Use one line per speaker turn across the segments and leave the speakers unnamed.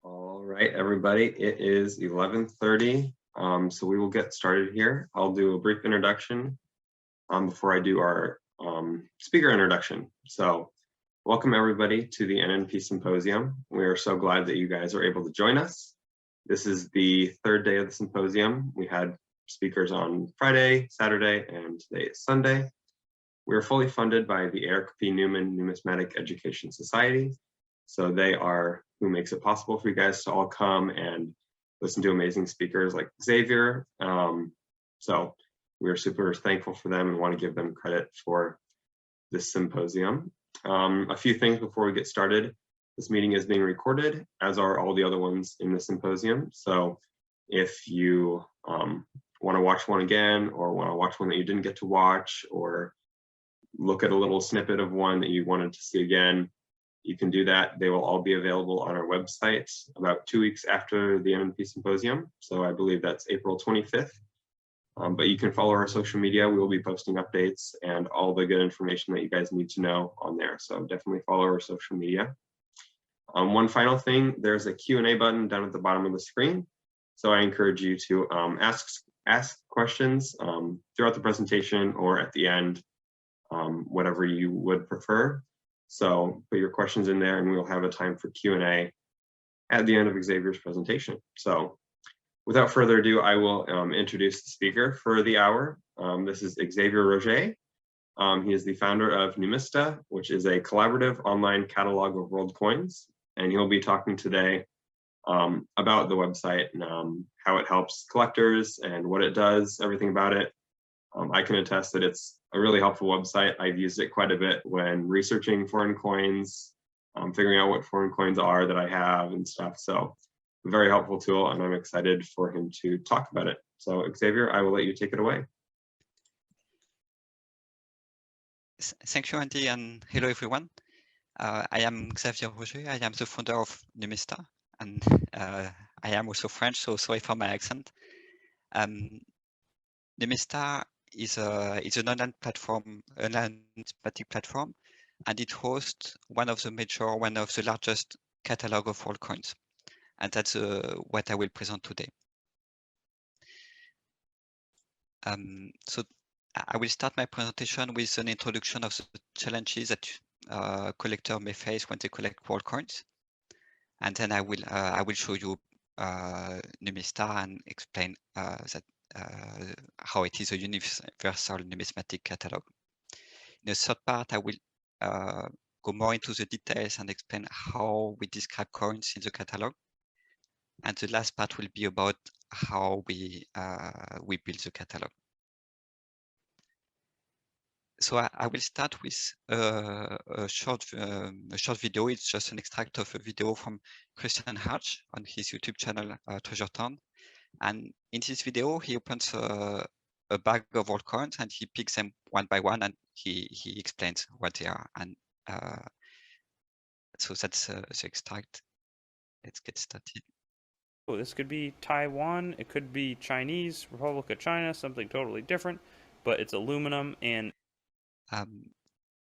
All right, everybody, it is 11:30, so we will get started here. I'll do a brief introduction before I do our speaker introduction. So welcome everybody to the NNP Symposium. We are so glad that you guys are able to join us. This is the third day of the symposium. We had speakers on Friday, Saturday, and today is Sunday. We are fully funded by the Eric P. Newman Numismatic Education Society. So they are who makes it possible for you guys to all come and listen to amazing speakers like Xavier. So we are super thankful for them and want to give them credit for this symposium. A few things before we get started. This meeting is being recorded, as are all the other ones in the symposium. So if you want to watch one again, or want to watch one that you didn't get to watch, or look at a little snippet of one that you wanted to see again, you can do that. They will all be available on our website about 2 weeks after the NNP Symposium. So I believe that's April 25th. But you can follow our social media. We will be posting updates and all the good information that you guys need to know on there. So definitely follow our social media. One final thing, there's a Q&A button down at the bottom of the screen. So I encourage you to ask questions throughout the presentation or at the end, whatever you would prefer. So put your questions in there and we'll have a time for Q&A at the end of Xavier's presentation. So without further ado, I will introduce the speaker for the hour. This is Xavier Rogé. He is the founder of Numista, which is a collaborative online catalog of world coins. And he'll be talking today about the website and how it helps collectors and what it does, everything about it. I can attest that it's a really helpful website. I've used it quite a bit when researching foreign coins, figuring out what foreign coins are that I have and stuff. So a very helpful tool, and I'm excited for him to talk about it. So Xavier, I will let you take it away.
Thank you, Andy, and hello, everyone. I am Xavier Rogé. I am the founder of Numista, and I am also French, so sorry for my accent. Numista is an online platform, an numismatic platform, and it hosts one of the largest catalog of all coins. And that's what I will present today. So I will start my presentation with an introduction of the challenges that collectors may face when they collect world coins. And then I will show you Numista and explain how it is a universal numismatic catalog. In the third part, I will go more into the details and explain how we describe coins in the catalog. And the last part will be about how we build the catalog. So I will start with a short video. It's just an extract of a video from Christian Harch on his YouTube channel, Treasure Town. And in this video, he opens a bag of old coins and he picks them one by one and he explains what they are. And so that's the extract. Let's get started.
Oh, this could be Taiwan, it could be Chinese, Republic of China, something totally different, but it's aluminum. And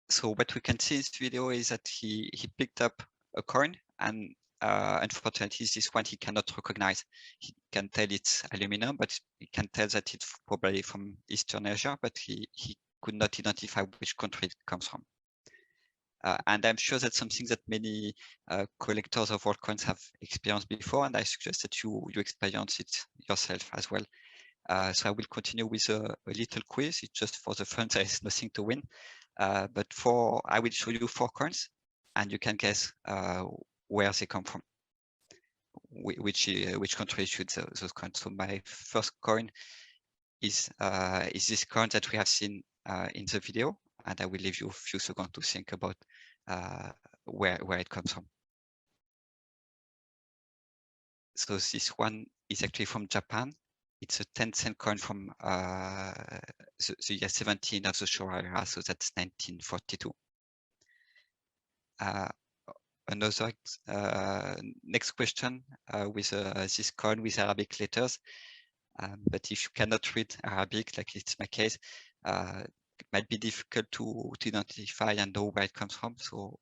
so what we can see in this video is that he picked up a coin, and unfortunately this one he cannot recognize. He can tell it's aluminum, but he can tell that it's probably from Eastern Asia, but he could not identify which country it comes from. And I'm sure that's something that many collectors of old coins have experienced before, and I suggest that you experience it yourself as well. So I will continue with a little quiz. It's just for the fun. There is nothing to win. But I will show you 4 coins, and you can guess where they come from, which country issued those coins. So my first coin is this coin that we have seen in the video, and I will leave you a few seconds to think about where it comes from. So this one is actually from Japan. It's a 10-cent coin from the year 17 of the Showa era, so that's 1942. Another next question with this coin with Arabic letters, but if you cannot read Arabic, like it's my case, it might be difficult to identify and know where it comes from. So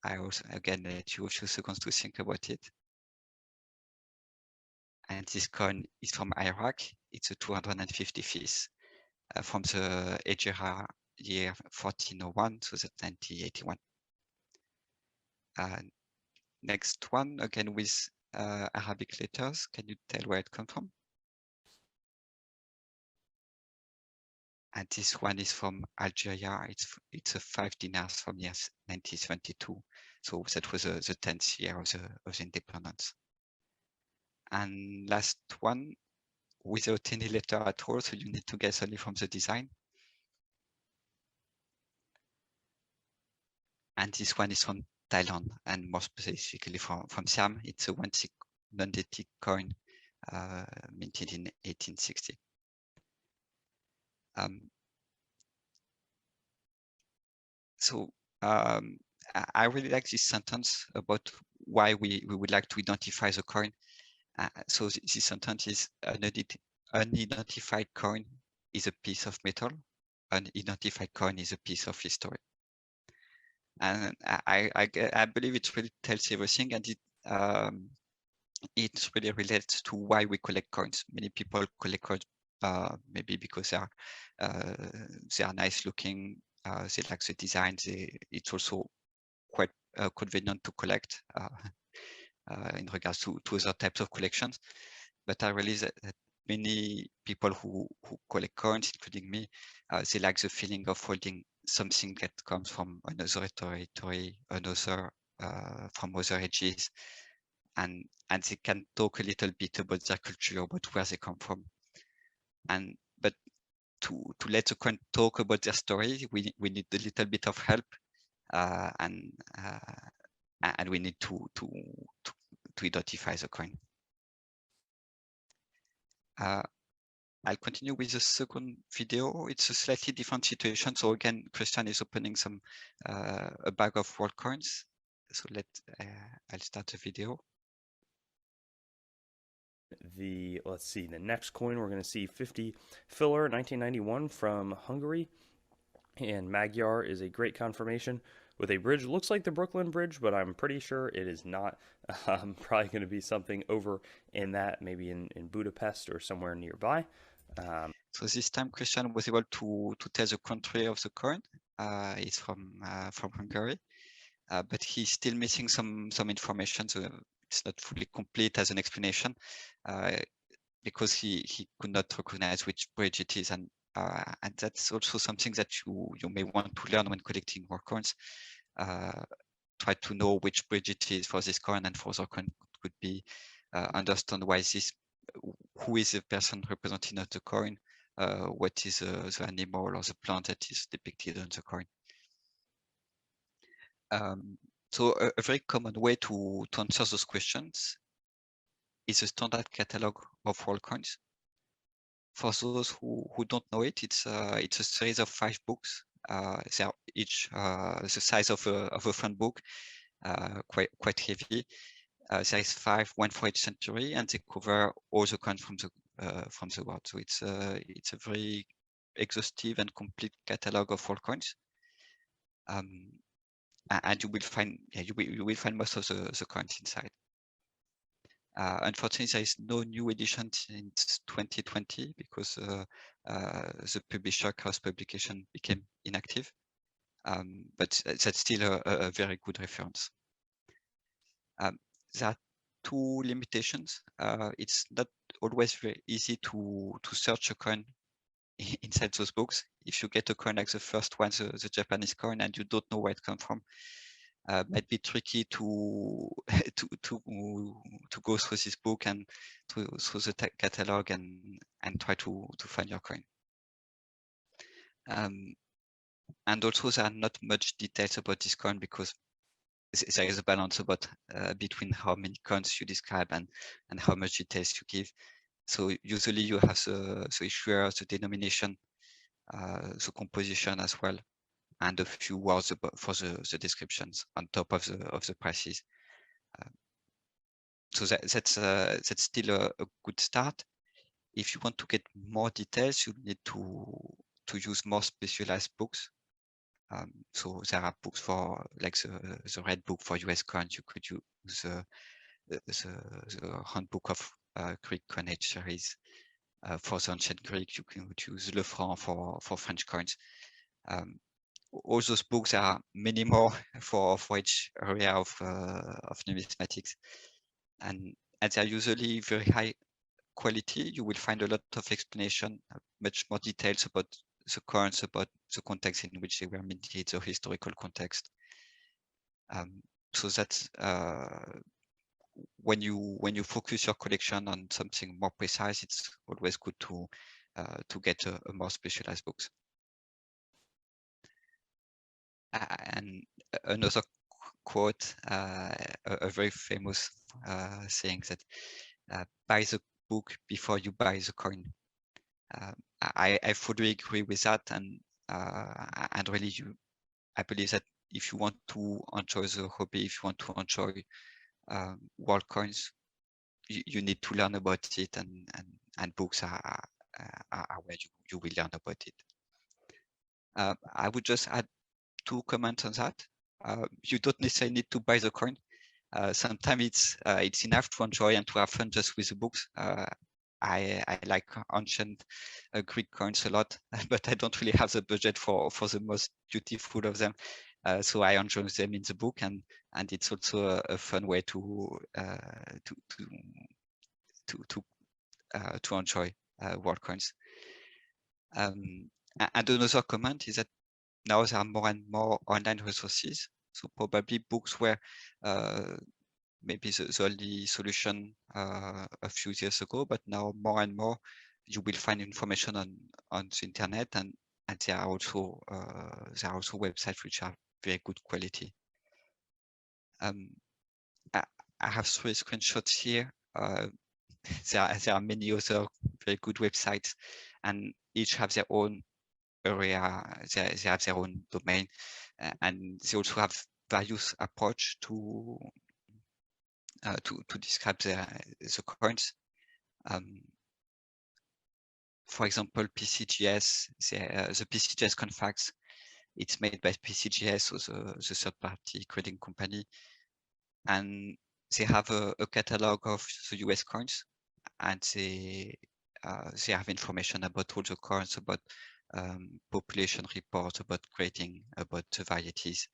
I also again let you a few seconds to think about it. And this coin is from Iraq. It's a 255th from the Hijra year 1401 to the 1981. Next one, again with Arabic letters. Can you tell where it comes from? And this one is from Algeria. It's a 5 dinars from years 1972. So that was the 10th year of the independence. And last one, without any letter at all, so you need to guess only from the design. And this one is from Thailand, and more specifically from Siam. It's a 1/6 non-dated coin minted in 1860. I really like this sentence about why we would like to identify the coin. So this sentence is an unidentified coin is a piece of metal. An identified coin is a piece of history. And I believe it really tells everything, and it really relates to why we collect coins. Many people collect coins maybe because they are nice looking, they like the design. It's also quite convenient to collect in regards to other types of collections. But I realize that many people who collect coins, including me, they like the feeling of holding something that comes from another territory, another from other ages, and they can talk a little bit about their culture, about where they come from. But to let the coin talk about their story, we need a little bit of help, and we need to identify the coin. I'll continue with the second video. It's a slightly different situation. So again, Christian is opening a bag of world coins. So I'll start the video.
Let's see, the next coin we're going to see 50 filler 1991 from Hungary, and Magyar is a great confirmation with a bridge. Looks like the Brooklyn Bridge, but I'm pretty sure it is not. Probably going to be something over in that, maybe in Budapest or somewhere nearby.
So this time Christian was able to tell the country of the coin. It's from Hungary, but he's still missing some information. So it's not fully complete as an explanation because he could not recognize which bridge it is, and that's also something that you may want to learn when collecting war coins. Try to know which bridge it is for this coin and for other coin could be understand why this, who is the person representing the coin, what is the animal or the plant that is depicted on the coin. So a very common way to answer those questions is a standard catalogue of world coins. For those who don't know it, it's a series of 5 books. They are each the size of a front book, quite heavy. There is 5, one for each century, and they cover all the coins from the world. So it's a very exhaustive and complete catalogue of all coins. And you will find most of the coins inside. Unfortunately, there is no new edition since 2020 because the publisher Chaos Publication became inactive. But that's still a very good reference. There are 2 limitations. It's not always very easy to search a coin inside those books. If you get a coin like the first one, the Japanese coin, and you don't know where it comes from, might be tricky to go through this book and through the catalog and try to find your coin. And also there are not much details about this coin because there is a balance about between how many coins you describe and how much details you give. So usually you have the issuer, the denomination, the composition as well, and a few words for the descriptions on top of the prices. So that's still a good start. If you want to get more details, you need to use more specialized books. So there are books for like the red book for US coins. You could use the handbook of Greek coinage series. For the ancient Greek, you can choose le franc for French coins. All those books are many more for each area of numismatics, and they're usually very high quality. You will find a lot of explanation, much more details about the coins, about the context in which they were minted, the historical context. So that's when you focus your collection on something more precise, it's always good to get a more specialized books. And another quote, a very famous saying that buy the book before you buy the coin. I fully agree with that, and really, I believe that if you want to enjoy the hobby, if you want to enjoy world coins, you need to learn about it, and books are where you will learn about it. I would just add 2 comments on that. You don't necessarily need to buy the coin. Sometimes it's enough to enjoy and to have fun just with the books. I like ancient Greek coins a lot, but I don't really have the budget for the most beautiful of them. So I enjoy them in the book, and it's also a fun way to enjoy world coins. And another comment is that now there are more and more online resources. So probably books were maybe the only solution a few years ago, but now more and more you will find information on the internet, and there are also websites which are very good quality. I have 3 screenshots here. There are many other very good websites, and each have their own area. They have their own domain, and they also have various approach to describe the coins. For example, PCGS, the PCGS contracts, it's made by PCGS, so the third-party trading company, and they have a catalog of the US coins, and they have information about all the coins, about population reports, about grading, about the varieties.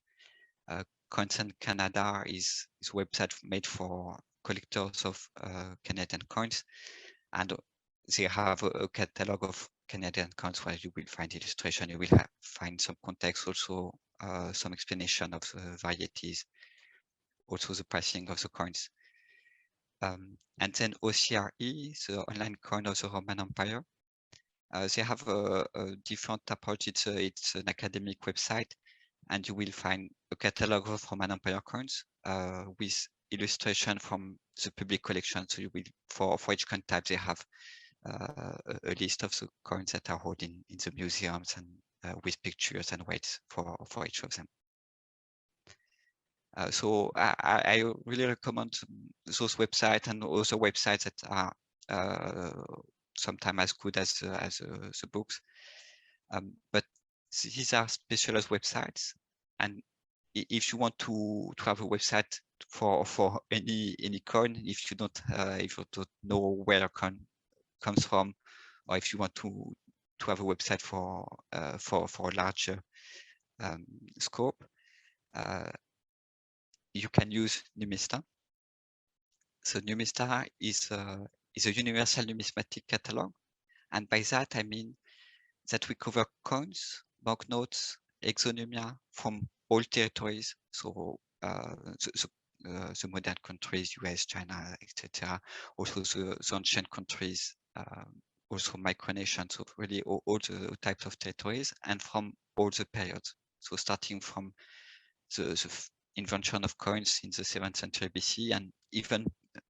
Coins in Canada is a website made for collectors of Canadian coins, and they have a catalog of Canadian coins where you will find illustration, you will find some context, also some explanation of the varieties, also the pricing of the coins. And then OCRE, the online coin of the Roman Empire. They have a different approach. It's an academic website, and you will find a catalog of Roman Empire coins with illustration from the public collection. So you will, for each coin type, they have a list of the coins that are held in the museums, and with pictures and weights for each of them. So I really recommend those websites and also websites that are sometimes as good as the books. But these are specialized websites, and if you want to have a website for any coin, if you don't know where a coin comes from, or if you want to have a website for a larger scope, you can use Numista. So Numista is a universal numismatic catalog, and by that I mean that we cover coins, banknotes, exonumia from all territories. So the modern countries, US, China, etc. Also the ancient countries, also micronations, so really all the types of territories, and from all the periods. So starting from the invention of coins in the 7th century BC, and even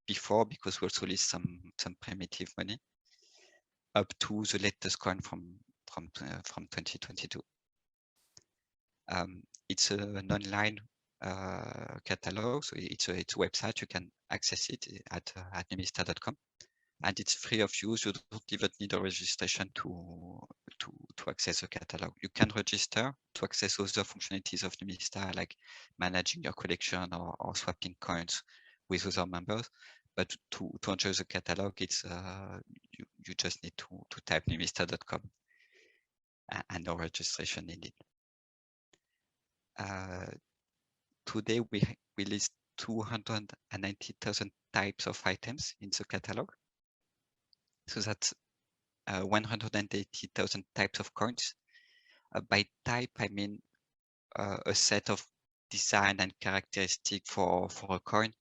before, because we also list some primitive money, up to the latest coin from 2022. It's an online catalog, so it's a website. You can access it at numista.com, and it's free of use. You don't even need a registration to access the catalog. You can register to access other functionalities of Numista, like managing your collection or swapping coins with other members. but to enjoy the catalog, it's you just need to type numista.com and no registration needed. Today we list 290,000 types of items in the catalog. So that's 180,000 types of coins. By type, I mean a set of design and characteristic for a coin.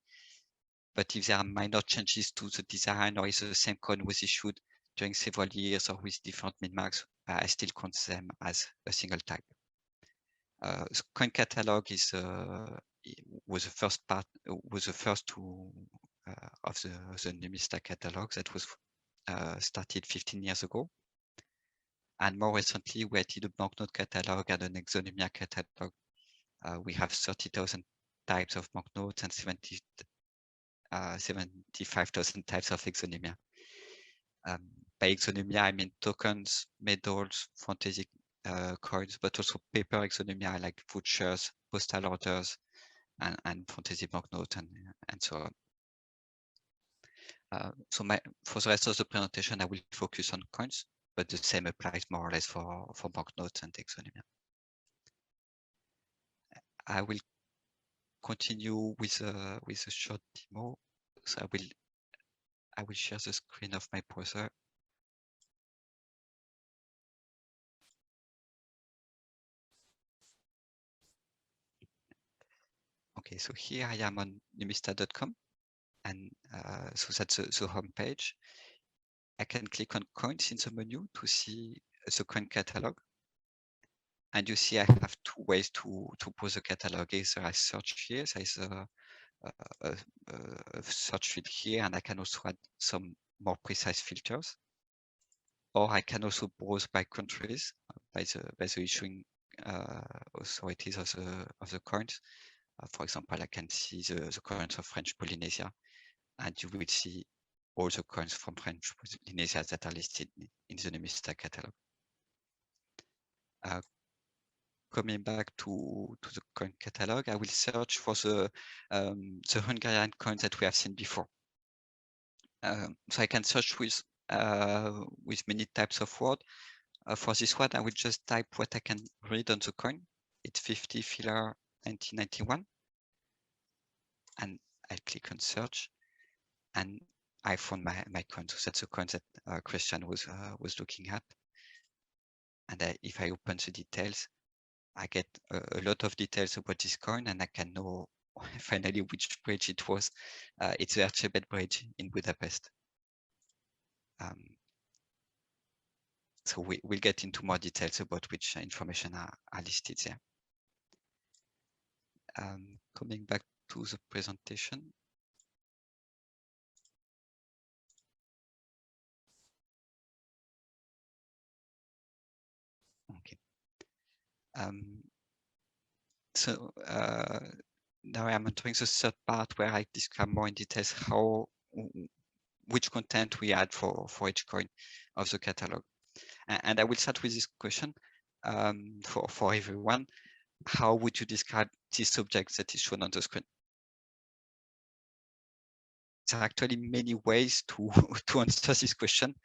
But if there are minor changes to the design, or if the same coin was issued during several years or with different min-marks, I still count them as a single type. The coin catalog was the first part, was the first of the Numista catalog that was started 15 years ago. And more recently, we added a banknote catalog and an exonumia catalog. We have 30,000 types of banknotes and 75,000 types of exonumia. By exonumia, I mean tokens, medals, fantasy coins, but also paper exonumia like vouchers, postal orders, and fantasy banknotes, and so on. So for the rest of the presentation, I will focus on coins, but the same applies more or less for banknotes and exonumia. I will continue with a short demo. So I will share the screen of my browser. Okay, so here I am on numista.com, and so that's the home page. I can click on coins in the menu to see the coin catalog. And you see I have two ways to browse the catalog. Either I search here, there's a search field here, and I can also add some more precise filters. Or I can also browse by countries, by the issuing authorities of the coins. For example, I can see the coins of French Polynesia, and you will see all the coins from French Polynesia that are listed in the Numista catalog. Coming back to the coin catalog, I will search for the Hungarian coins that we have seen before. So I can search with many types of words. For this one, I will just type what I can read on the coin. It's 50 filler 1991, and I click on search, and I found my coin. So that's the coin that Christian was looking at. And if I open the details, I get a lot of details about this coin, and I can know finally which bridge it was. It's the Archibald Bridge in Budapest. So we'll get into more details about which information are listed there. Coming back to the presentation. Okay. So now I'm entering the third part where I describe more in details which content we add for each coin of the catalog. And I will start with this question for everyone. How would you describe this object that is shown on the screen? There are actually many ways to answer this question.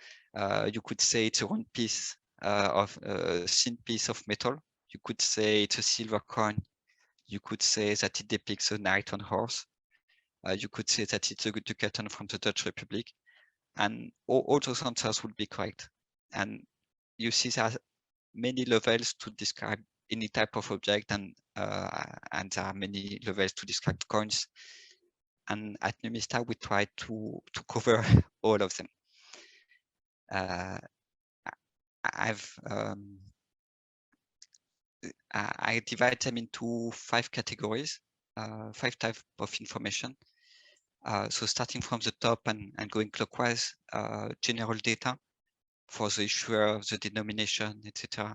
You could say it's a round piece of a thin piece of metal. You could say it's a silver coin. You could say that it depicts a knight on horse. You could say that it's a ducaton from the Dutch Republic. And all those answers would be correct. And you see there are many levels to describe any type of object, and there are many levels to describe coins. And at Numista, we try to cover all of them. I divide them into 5 categories, 5 types of information. So starting from the top and going clockwise, general data for the issuer, the denomination, etc.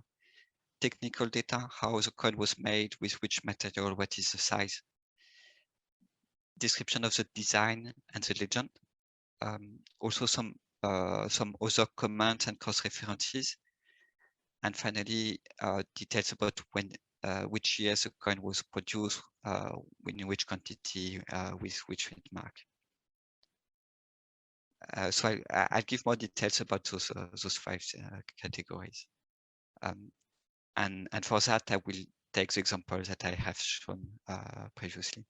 Technical data, how the coin was made, with which material, what is the size. Description of the design and the legend. Also some other comments and cross references. And finally, details about which year the coin was produced, in which quantity, with which mark. So I'll give more details about those 5 categories. And for that, I will take the example that I have shown previously.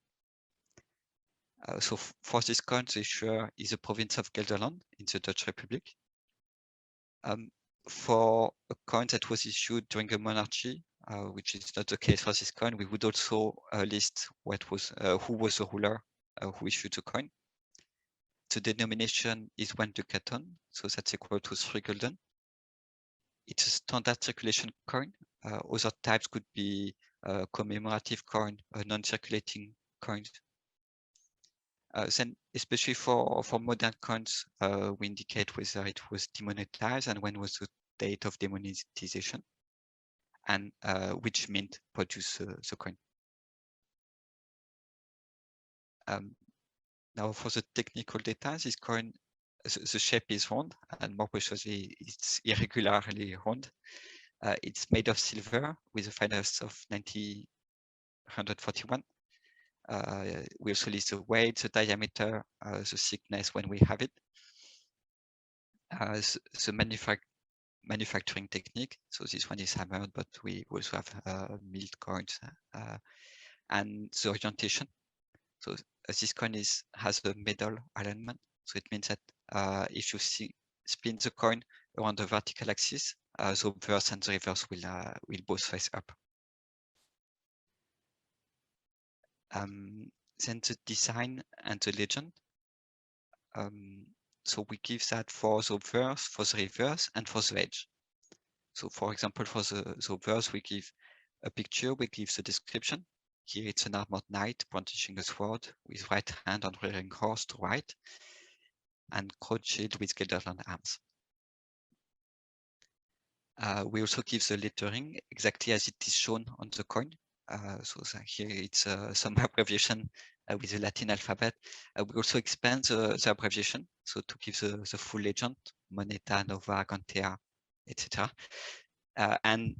So for this coin, the issuer is the province of Gelderland in the Dutch Republic. For a coin that was issued during a monarchy, which is not the case for this coin, we would also list what was who was the ruler who issued the coin. The denomination is 1 ducaton, so that's equal to 3 gulden. It's a standard circulation coin. Other types could be commemorative coin, non-circulating coins. Then, especially for modern coins, we indicate whether it was demonetized and when was the date of demonetization, and which mint produced the coin. Now, for the technical data, this coin, the shape is round, and more precisely, it's irregularly round. It's made of silver with a fineness of 9041. We also list the weight, the diameter, the thickness when we have it. The manufacturing technique. So this one is hammered, but we also have milled coins and the orientation. So this coin has a medal alignment. So it means that if you spin the coin around the vertical axis, the obverse and the reverse will both face up. Then the design and the legend. So we give that for the obverse, for the reverse, and for the edge. So for example, for the obverse, we give a picture, we give the description. Here it's an armored knight brandishing a sword with right hand on rearing horse to right, and crowned shield with Gelderland arms. We also give the lettering exactly as it is shown on the coin. So here it's some abbreviation with the Latin alphabet. We also expand the abbreviation, so to give the full legend, moneta, nova, gantea, etc. And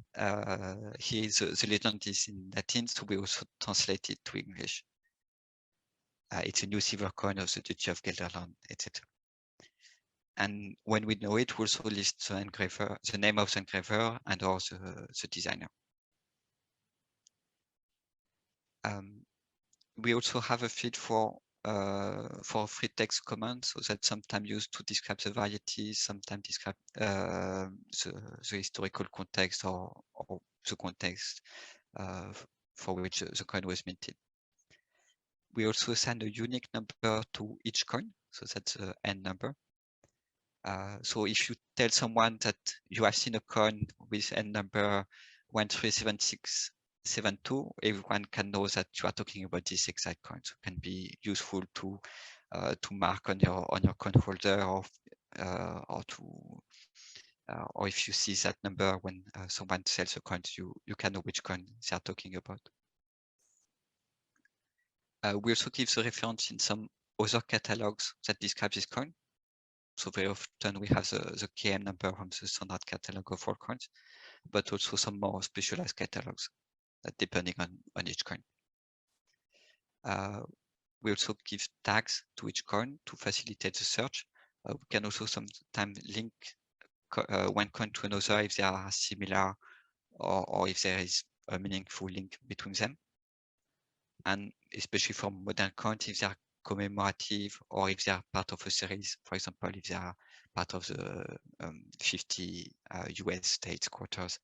here the legend is in Latin, so we also translate it to English. It's a new silver coin of the Duchy of Gelderland, etc. And when we know it, we also list the engraver, the name of the engraver, and also the designer. We also have a field for free text commands, so that's sometimes used to describe the varieties, sometimes describe the historical context or the context for which the coin was minted. We also assign a unique number to each coin, so that's the N number. So if you tell someone that you have seen a coin with N number 137672, everyone can know that you are talking about this exact coin. So it can be useful to mark on your coin holder, or if you see that number when someone sells a coin, you can know which coin they are talking about. We also give the reference in some other catalogues that describe this coin. So very often we have the KM number from the standard catalog of all coins, but also some more specialized catalogs depending on each coin. We also give tags to each coin to facilitate the search. We can also sometimes link one coin to another if they are similar or if there is a meaningful link between them. And especially for modern coins, if they are commemorative or if they are part of a series, for example, if they are part of the 50 US states quarters,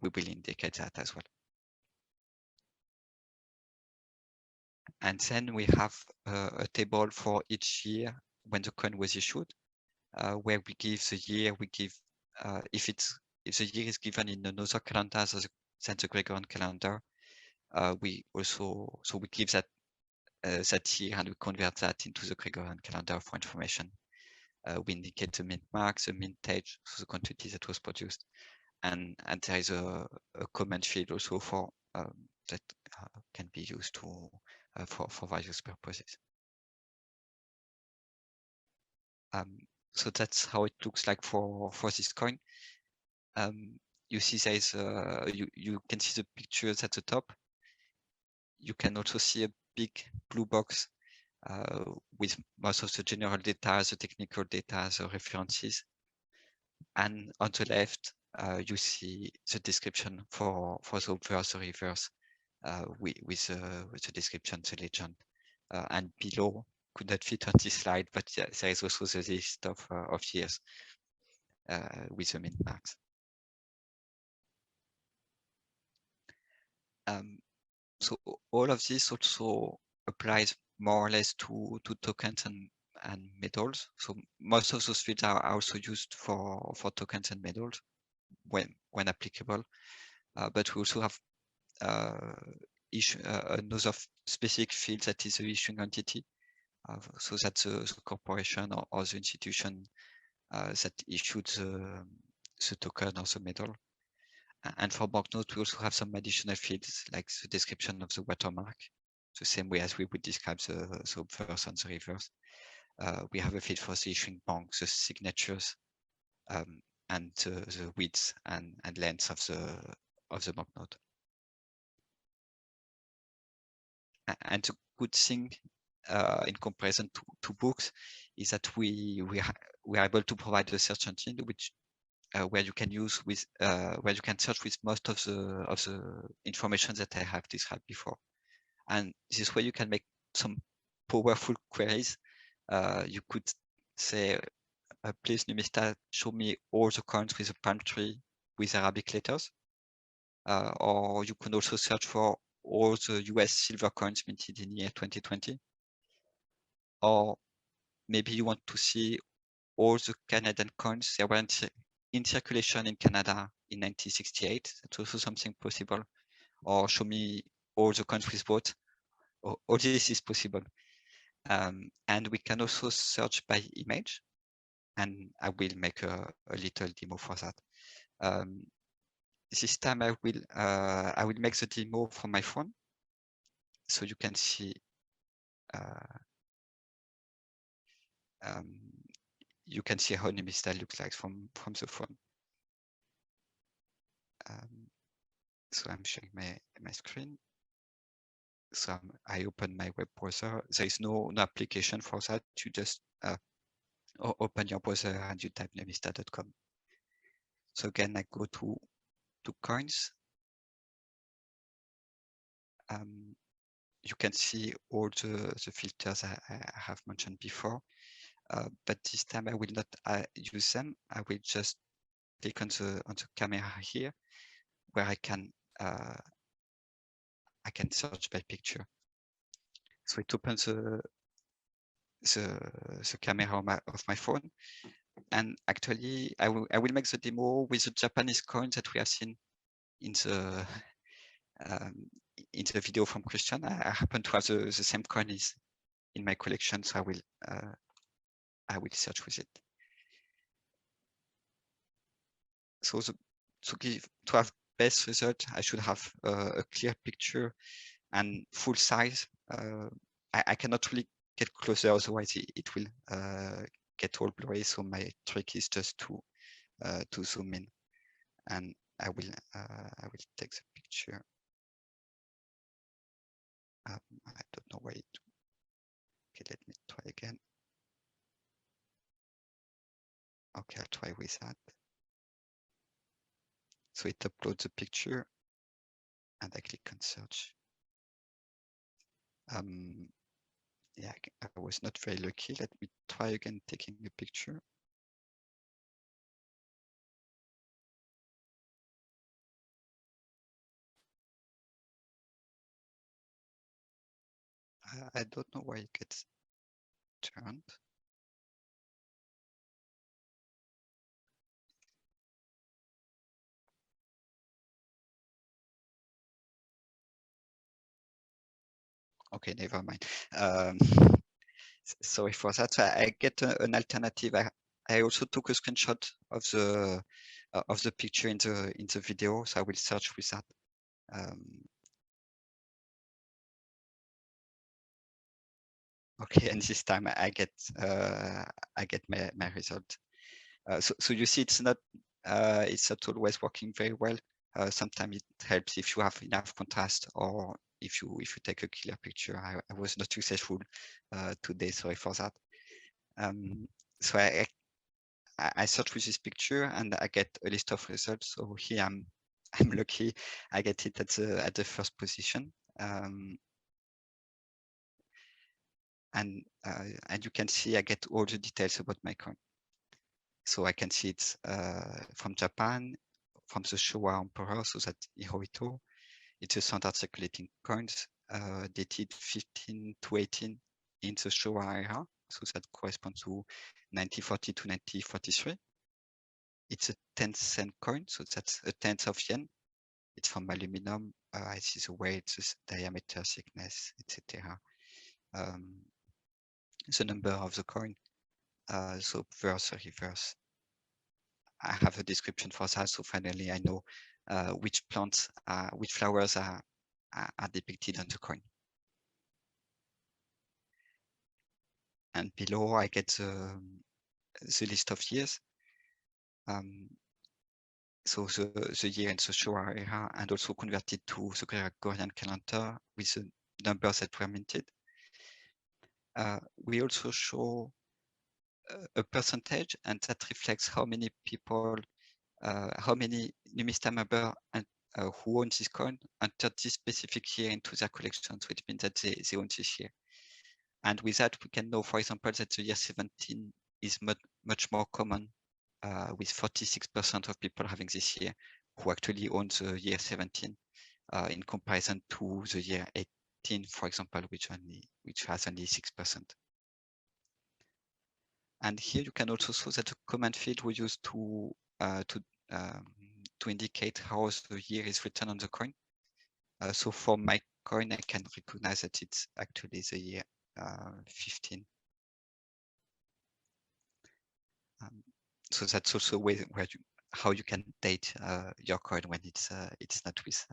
we will indicate that as well. And then we have a table for each year when the coin was issued, where we give the year, we give, if the year is given in another calendar than the Gregorian calendar, we give that year and we convert that into the Gregorian calendar for information. We indicate the mint mark, the mintage, so the quantity that was produced, and there is a comment field also for that can be used to for various purposes. So that's how it looks like for this coin. You see there is you can see the pictures at the top. You can also see a big blue box with most of the general data, the technical data, the references. And on the left, you see the description for the obverse, the reverse, with the description, the legend. And below, could not fit on this slide, but yeah, there is also the list of years with the mint marks. So all of this also applies more or less to tokens and medals. So most of those fields are also used for tokens and medals when applicable. But we also have another specific field that is the issuing entity. So that's the corporation or the institution that issued the token or the medal. And for banknotes, we also have some additional fields like the description of the watermark, the same way as we would describe the obverse and the reverse. We have a field for the issuing bank, the signatures, and the width and length of the banknote. And the good thing in comparison to books is that we are able to provide a search engine which where you can use with where you can search with most of the information that I have described before. And this way you can make some powerful queries. You could say, please Numista, show me all the coins with a palm tree with Arabic letters. Or you can also search for all the US silver coins minted in year 2020. Or maybe you want to see all the Canadian coins that were in circulation in Canada in 1968. That's also something possible. Or show me all the coins with both. All this is possible. And we can also search by image. And I will make a little demo for that. This time I will make the demo from my phone, so you can see. You can see how Numista looks like from the phone. So I'm sharing my screen. So I open my web browser. There is no application for that. You just open your browser and you type numista.com. So again, I go to coins. You can see all the filters I have mentioned before, but this time I will not use them. I will just click on the camera here, where I can search by picture. So it opens the camera of my phone, and actually I will make the demo with the Japanese coins that we have seen in the video from Christian. I happen to have the same coins in my collection, so I will search with it. So to have best result, I should have a clear picture and full size. I cannot really get closer, otherwise it will get all blurry. So my trick is just to zoom in, and I will take the picture. I don't know why it. Okay, let me try again. Okay, I'll try with that. So it uploads the picture, and I click on search. Yeah, I was not very lucky. Let me try again taking a picture. I don't know why it gets turned. Okay, never mind. Sorry for that. I get an alternative. I also took a screenshot of the picture in the video, so I will search with that. Okay, and this time I get my result. So you see, it's not always working very well. Sometimes it helps if you have enough contrast or if you take a clear picture. I was not successful today, sorry for that. So I search with this picture and I get a list of results. So here I'm lucky. I get it at the first position. And you can see I get all the details about my coin. So I can see it's from Japan, from the Showa Emperor, so that Hirohito. It's a standard circulating coins dated 15 to 18 in the Showa era. So that corresponds to 1940 to 1943. It's a 10-cent coin, so that's a tenth of yen. It's from aluminum. I see the weight, the diameter, thickness, etc. The number of the coin. So verse or reverse. I have a description for that. So finally, I know which plants, which flowers are depicted on the coin. And below, I get the list of years. So the year in the Showa era, and also converted to the Gregorian calendar with the numbers that were minted. We also show a percentage, and that reflects how many people, how many Numista members who own this coin entered this specific year into their collections, which means that they own this year. And with that, we can know, for example, that the year 17 is much more common, with 46% of people having this year who actually own the year 17 in comparison to the year 18, for example, which has only 6%. And here you can also see that the command field we use to indicate how the year is written on the coin. So for my coin, I can recognize that it's actually the year 15. So that's also a way where how you can date your coin when it's not with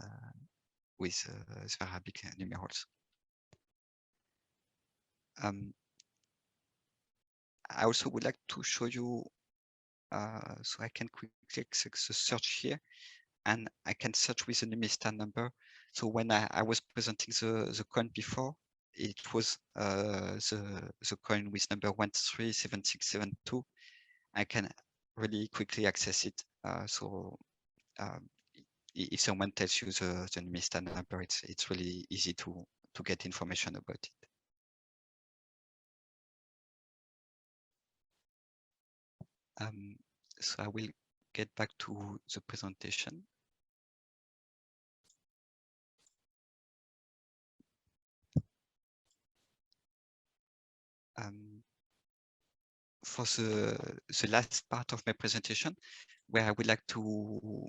the Arabic numerals. I also would like to show you, so I can quickly click the search here, and I can search with the Numista number. So when I was presenting the coin before, it was the coin with number 137672. I can really quickly access it. If someone tells you the Numista number, it's really easy to get information about it. So I will get back to the presentation. For the last part of my presentation, where I would like to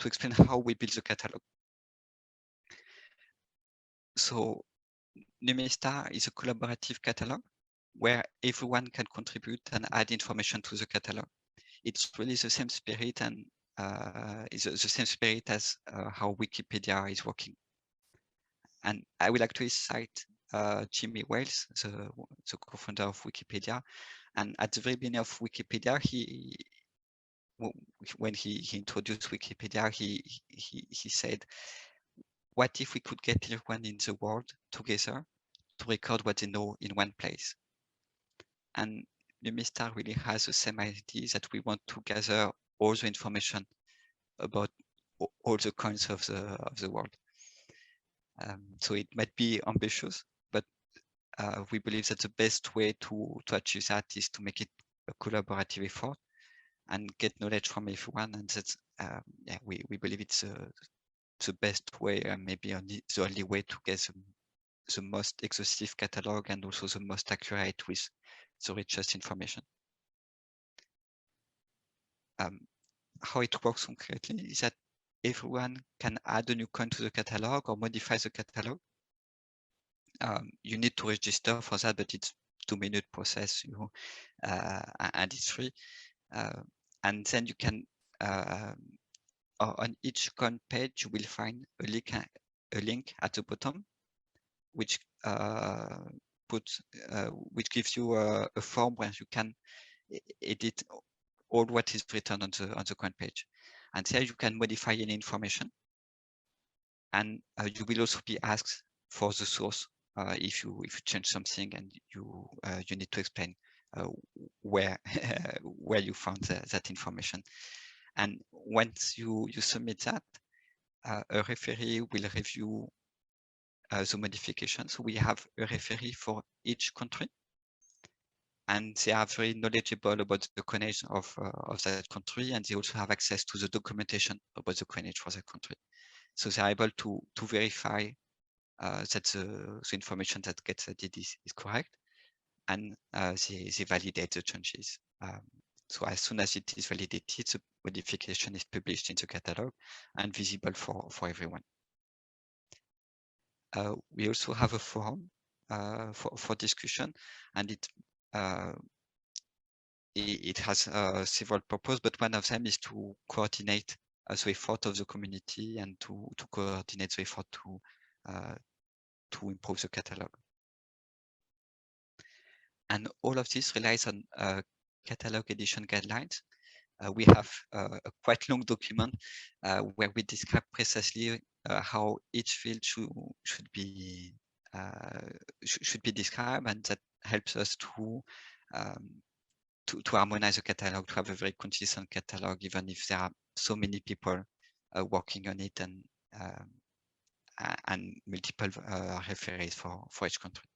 explain how we build the catalog. So Numista is a collaborative catalog where everyone can contribute and add information to the catalog. It's really the same spirit, and is the same spirit as how Wikipedia is working. And I will actually cite Jimmy Wales, the co-founder of Wikipedia. And at the very beginning of Wikipedia, when he introduced Wikipedia, he said, what if we could get everyone in the world together to record what they know in one place? And Numista really has the same idea, that we want to gather all the information about all the coins of the world. So it might be ambitious, but we believe that the best way to achieve that is to make it a collaborative effort and get knowledge from everyone. And that's yeah, we believe it's the best way, and maybe the only way to get the most exhaustive catalog, and also the most accurate with the richest information. How it works concretely is that everyone can add a new coin to the catalog or modify the catalog. You need to register for that, but it's a 2-minute process, and it's free. And then you can, on each coin page, you will find a link at the bottom, which which gives you a form where you can edit all what is written on the coin page. And there you can modify any information. And you will also be asked for the source if you change something and you need to explain where where you found that information. And once you submit that, a referee will review the modification. So we have a referee for each country, and they are very knowledgeable about the coinage of that country, and they also have access to the documentation about the coinage for that country. So they are able to verify that the information that gets added is correct, and they validate the changes. So as soon as it is validated, the modification is published in the catalog and visible for everyone. We also have a forum for discussion, and it has several purposes, but one of them is to coordinate the effort of the community and to coordinate the effort to improve the catalog. And all of this relies on catalog edition guidelines. We have a quite long document where we describe precisely how each field should be described, and that helps us to harmonize the catalog, to have a very consistent catalog, even if there are so many people working on it and multiple referees for each country.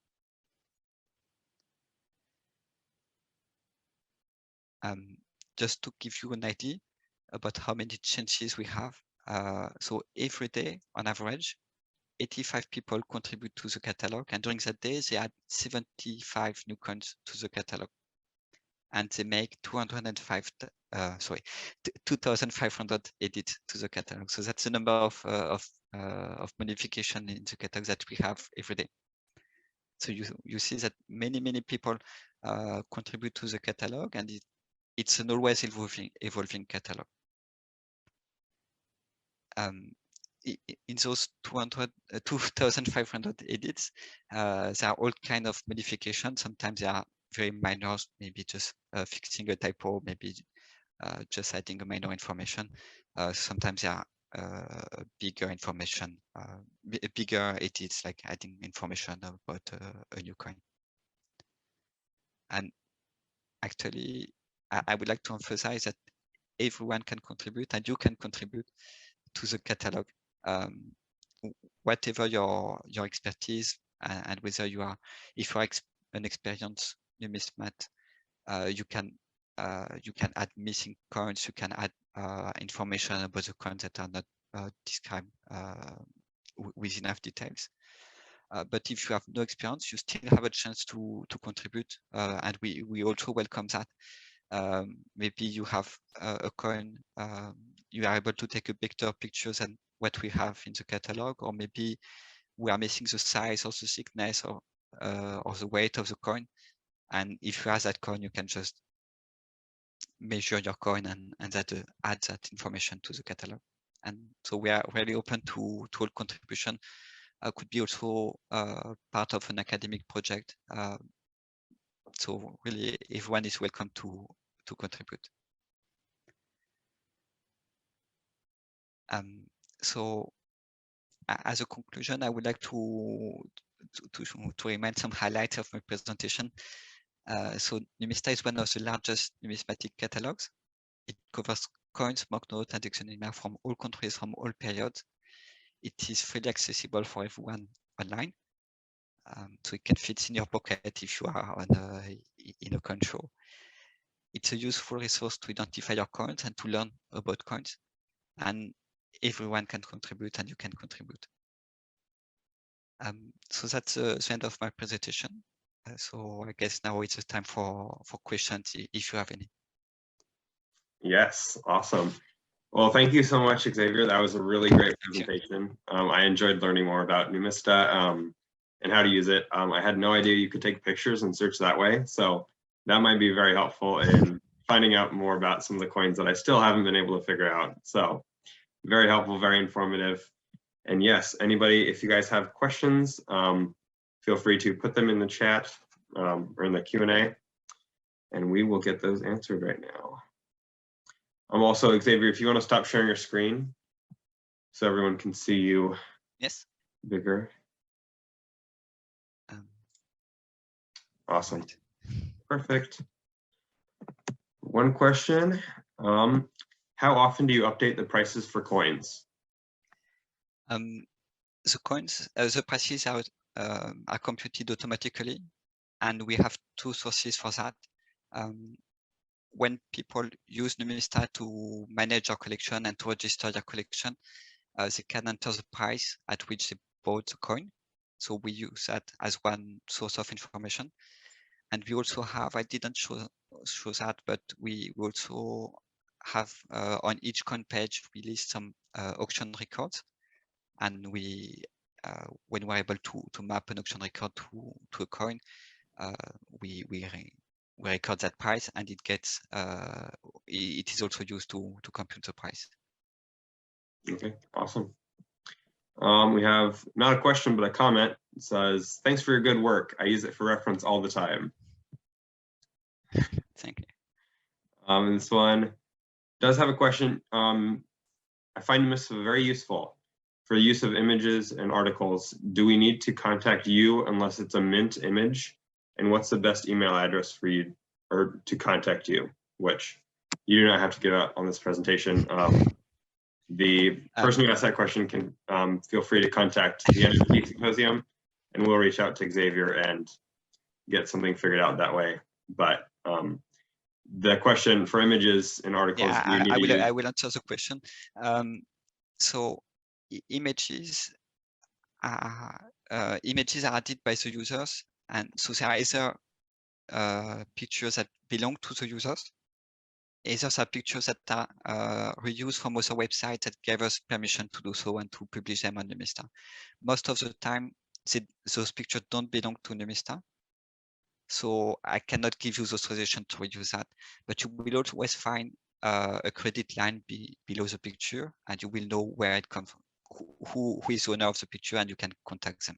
Just to give you an idea about how many changes we have. So every day, on average, 85 people contribute to the catalog, and during that day, they add 75 new coins to the catalog, and they make 2,500 edits to the catalog. So that's the number of modification in the catalog that we have every day. So you see that many people contribute to the catalog, and it's an always evolving catalog. In those 2,500 edits, there are all kinds of modifications. Sometimes they are very minor, maybe just fixing a typo, maybe just adding a minor information. Sometimes there are bigger information, bigger edits, like adding information about a new coin. And actually, I would like to emphasize that everyone can contribute, and you can contribute to the catalog, whatever your expertise, and whether you are, if you are an experienced numismat, you can add missing coins, you can add information about the coins that are not described with enough details. But if you have no experience, you still have a chance to contribute, and we also welcome that. Maybe you have a coin, you are able to take a better picture than what we have in the catalog, or maybe we are missing the size or the thickness or the weight of the coin. And if you have that coin, you can just measure your coin and that add that information to the catalog. And so we are really open to all contribution. Could be also part of an academic project. So really, everyone is welcome to contribute. So as a conclusion, I would like to remind some highlights of my presentation. So Numista is one of the largest numismatic catalogs. It covers coins, banknotes, and exonumia from all countries, from all periods. It is freely accessible for everyone online. So it can fit in your pocket if you are in a coin show. It's a useful resource to identify your coins and to learn about coins. And everyone can contribute, and you can contribute. So that's the end of my presentation. So I guess now it's time for questions, if you have any.
Yes, awesome. Well, thank you so much, Xavier. That was a really great presentation. I enjoyed learning more about Numista and how to use it. I had no idea you could take pictures and search that way. So that might be very helpful in finding out more about some of the coins that I still haven't been able to figure out. So very helpful, very informative. And yes, anybody, if you guys have questions, feel free to put them in the chat or in the Q&A, and we will get those answered right now. Also, Xavier, if you want to stop sharing your screen so everyone can see you
Yes.
bigger. Awesome.
Right.
Perfect. One question. How often do you update the prices for coins?
The coins, the prices are computed automatically, and we have two sources for that. When people use Numista to manage their collection and to register their collection, they can enter the price at which they bought the coin. So we use that as one source of information. And we also have, I didn't show that, but we also have on each coin page, we list some auction records. And we, when we're able to map an auction record to a coin, we record that price, and it gets it is also used to compute the price.
Okay, awesome. We have not a question, but a comment. It says, "Thanks for your good work. I use it for reference all the time."
Thank you.
And this one does have a question. I find Numista very useful for the use of images and articles. Do we need to contact you unless it's a mint image? And what's the best email address for you or to contact you? Which you do not have to give out on this presentation. The person who asked that question can feel free to contact the Numismatic Symposium, and we'll reach out to Xavier and get something figured out that way. But the question for images and articles,
yeah, I will answer the question. So images are added by the users, and so there are either pictures that belong to the users. Either are pictures that are reused from other websites that gave us permission to do so and to publish them on Numista. Most of the time, those pictures don't belong to Numista, so I cannot give you the authorization to reuse that. But you will always find a credit line below the picture, and you will know where it comes from, who is the owner of the picture, and you can contact them.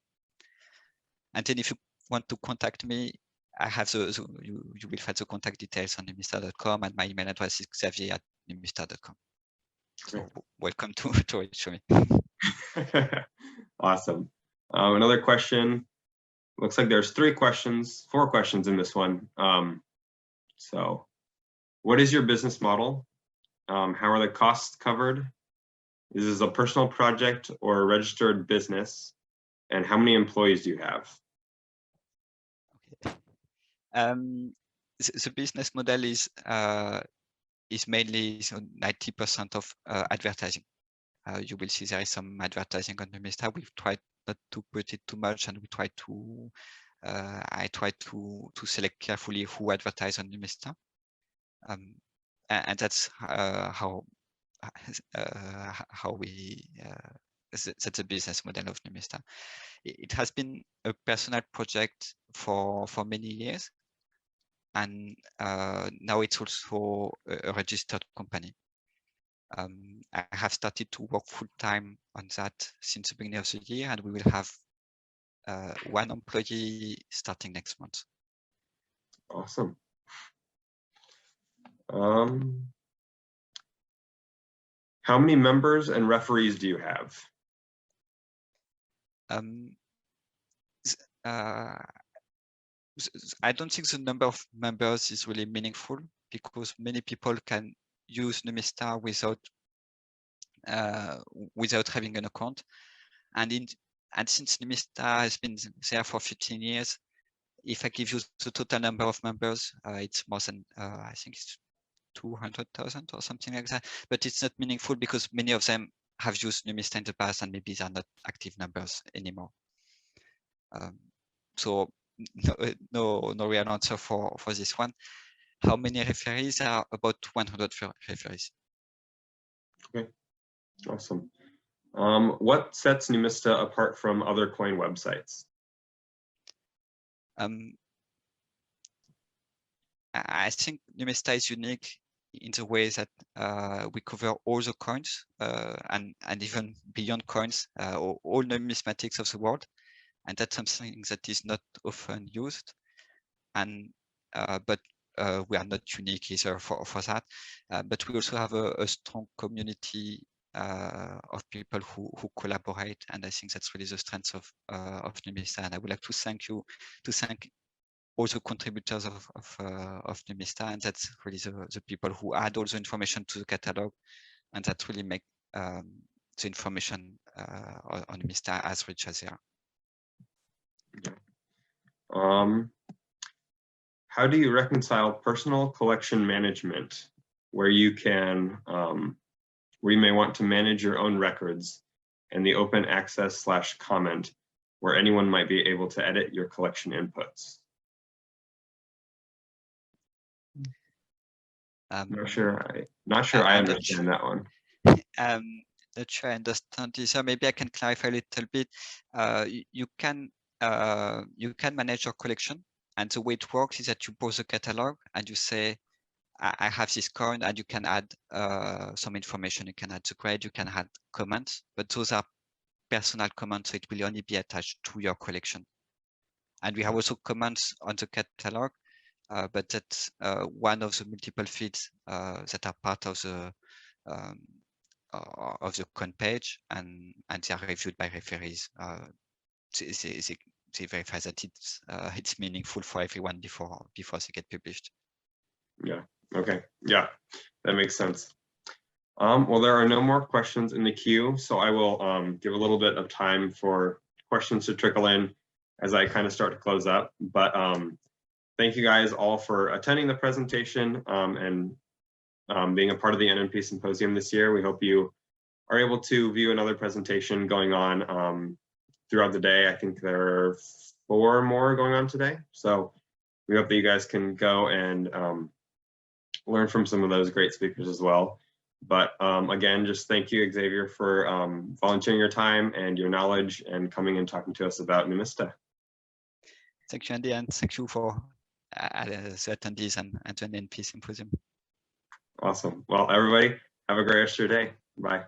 And then if you want to contact me, I have you will find the contact details on numista.com, and my email address is xavier@numista.com. So welcome to reach me.
Awesome. Another question. Looks like there's four questions in this one. So what is your business model? How are the costs covered? Is this a personal project or a registered business? And how many employees do you have?
The business model is mainly 90% of advertising. You will see there is some advertising on Numista. We've tried not to put it too much, and we try to I try to select carefully who advertise on Numista, and that's how we that's the business model of Numista. It has been a personal project for many years, and now it's also a registered company. I have started to work full-time on that since the beginning of the year, and we will have one employee starting next month.
Awesome. How many members and referees do you have?
I don't think the number of members is really meaningful, because many people can use Numista without having an account, and since Numista has been there for 15 years, if I give you the total number of members, it's more than I think it's 200,000 or something like that. But it's not meaningful because many of them have used Numista in the past, and maybe they're not active members anymore. So no real answer for this one. How many referees? Are about 100 referees.
Okay, awesome. What sets Numista apart from other coin websites?
I think Numista is unique in the way that we cover all the coins and even beyond coins, all numismatics of the world, and that's something that is not often used. And but we are not unique either for that. But we also have a strong community people who collaborate, and I think that's really the strength of Numista. And I would like to thank all the contributors of Numista, and that's really the people who add all the information to the catalog, and that really make the information on Numista as rich as they are.
How do you reconcile personal collection management, where you can, where you may want to manage your own records, and the open access / comment, where anyone might be able to edit your collection inputs? Not sure I understand that one.
Not sure I understand this. So maybe I can clarify a little bit. You can manage your collection, and the way it works is that you browse the catalog and you say, I have this coin, and you can add some information. You can add the grade, you can add comments, but those are personal comments, so it will only be attached to your collection. And we have also comments on the catalog, but that's one of the multiple fields that are part of the coin page, and they are reviewed by referees. They verify that it's meaningful for everyone before they get published.
Yeah. Okay. Yeah, that makes sense. Well, there are no more questions in the queue, so I will give a little bit of time for questions to trickle in as I kind of start to close up. But thank you guys all for attending the presentation and being a part of the NMP Symposium this year. We hope you are able to view another presentation going on throughout the day. I think there are 4 more going on today. So we hope that you guys can go and learn from some of those great speakers as well. But again, just thank you, Xavier, for volunteering your time and your knowledge and coming and talking to us about Numista.
Thank you, Andy, and thank you for the attendees and the NMP Symposium.
Awesome. Well, everybody, have a great rest of your day. Bye.